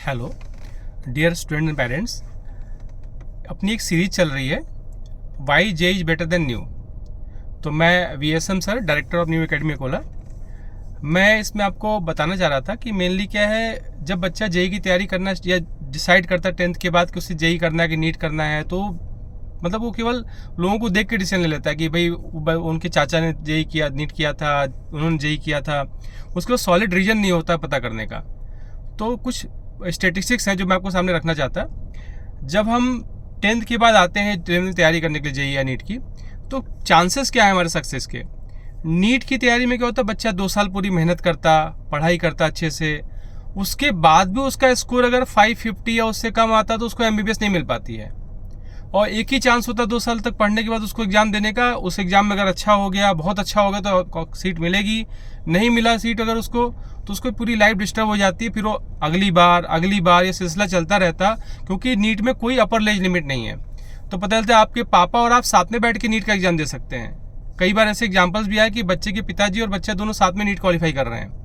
Hello dear student and parents, अपनी एक series चल रही है why J is better than new. तो मैं VSM sir, director of New Academy Akola, मैं इसमें आपको बताना चाह रहा था कि मेनली क्या है, जब बच्चा जेई की तैयारी करना या डिसाइड करता है 10th के बाद कि उसे जेई करना है कि नीट करना है, तो मतलब वो केवल लोगों को देख के डिसीजन ले लेता है कि भाई उनके चाचा ने जेई किया, नीट किया था, उन्होंने जेई किया था, उसके बाद सॉलिड रीजन नहीं होता पता करने का। तो कुछ स्टेटिस्टिक्स हैं जो मैं आपको सामने रखना चाहता। जब हम 10th के बाद आते हैं 11th तैयारी करने के लिए जेई या नीट की, तो चांसेस क्या है हमारे सक्सेस के। नीट की तैयारी में क्या होता है, बच्चा 2 साल पूरी मेहनत करता, पढ़ाई करता अच्छे से, उसके बाद भी उसका स्कोर अगर 550 या उससे कम आता तो उसको MBBS नहीं मिल पाती है। और एक ही चांस होता है 2 साल तक पढ़ने के बाद उसको एग्जाम देने का। उस एग्जाम में अगर अच्छा हो गया, बहुत अच्छा हो गया, तो सीट मिलेगी। नहीं मिला सीट अगर उसको, तो उसको पूरी लाइफ डिस्टर्ब हो जाती है। फिर वो अगली बार ये सिलसिला चलता रहता, क्योंकि नीट में कोई अपर एज लिमिट नहीं है। तो पता चलता है आपके पापा और आप साथ में बैठ के नीट का एग्जाम दे सकते हैं। कई बार ऐसे एग्जाम्पल्स भी आए कि बच्चे के पिताजी और बच्चा दोनों साथ में नीट क्वालिफाई कर रहे हैं।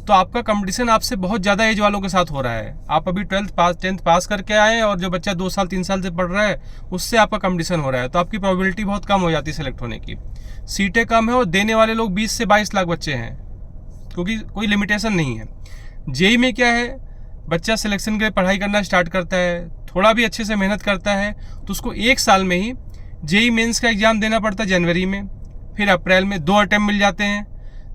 तो आपका कंपटीशन आपसे बहुत ज़्यादा एज वालों के साथ हो रहा है। आप अभी 10th पास करके आए, और जो बच्चा 2 साल 3 साल से पढ़ रहा है उससे आपका कंपटीशन हो रहा है। तो आपकी प्रोबेबिलिटी बहुत कम हो जाती है सेलेक्ट होने की। सीटें कम है और देने वाले लोग 20 से 22 लाख बच्चे हैं, क्योंकि कोई लिमिटेशन नहीं है। जेई में क्या है, बच्चा सिलेक्शन के लिए पढ़ाई करना स्टार्ट करता है, थोड़ा भी अच्छे से मेहनत करता है, तो उसको 1 साल में ही जेई मेंस का एग्जाम देना पड़ता है जनवरी में। फिर अप्रैल में 2 अटेम्प्ट मिल जाते हैं,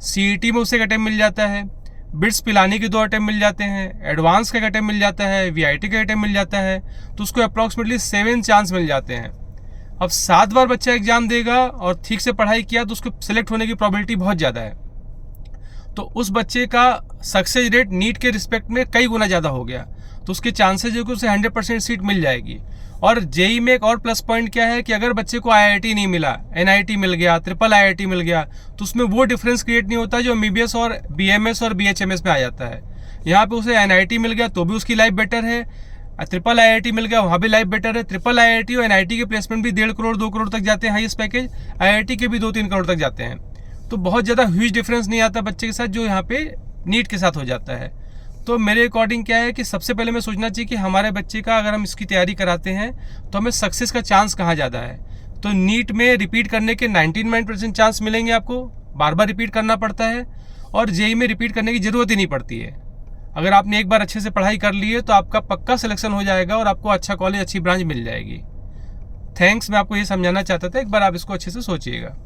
CET में उसे एक अटेम्प्ट मिल जाता है, बिट्स पिलानी के 2 अटेम्प्ट मिल जाते हैं, एडवांस का एक अटेम्प्ट मिल जाता है, VIT का अटेम्प्ट मिल जाता है, तो उसको अप्रॉक्सीमेटली 7 चांस मिल जाते हैं। अब 7 बार बच्चा एग्जाम देगा और ठीक से पढ़ाई किया तो उसको सिलेक्ट होने की प्रोबेबिलिटी बहुत ज़्यादा है। तो उस बच्चे का सक्सेस रेट नीट के रिस्पेक्ट में कई गुना ज़्यादा हो गया। तो उसके चांसेस जो कि उसे 100% सीट मिल जाएगी। और जेई में एक और प्लस पॉइंट क्या है कि अगर बच्चे को IIT नहीं मिला, NIT मिल गया, ट्रिपल IIT मिल गया, तो उसमें वो डिफरेंस क्रिएट नहीं होता जो MBBS और BMS और BHMS में आ जाता है। यहाँ पे उसे NIT मिल गया तो भी उसकी लाइफ बेटर है, ट्रिपल IIT मिल गया वहाँ भी लाइफ बेटर है। ट्रिपल IIT और NIT के प्लेसमेंट भी 1.5 करोड़ 2 करोड़ तक जाते हैं हाईएस्ट पैकेज, IIT के भी 2-3 करोड़ तक जाते हैं। तो बहुत ज़्यादा ह्यूज डिफरेंस नहीं आता बच्चे के साथ जो यहाँ पे नीट के साथ हो जाता है। तो मेरे अकॉर्डिंग क्या है कि सबसे पहले मैं सोचना चाहिए कि हमारे बच्चे का अगर हम इसकी तैयारी कराते हैं तो हमें सक्सेस का चांस कहाँ ज़्यादा है। तो नीट में रिपीट करने के 99% चांस मिलेंगे आपको, बार बार रिपीट करना पड़ता है। और जेई में रिपीट करने की ज़रूरत ही नहीं पड़ती है। अगर आपने एक बार अच्छे से पढ़ाई कर ली है तो आपका पक्का सिलेक्शन हो जाएगा और आपको अच्छा कॉलेज, अच्छी ब्रांच मिल जाएगी। थैंक्स, मैं आपको ये समझाना चाहता था, एक बार आप इसको अच्छे से सोचिएगा।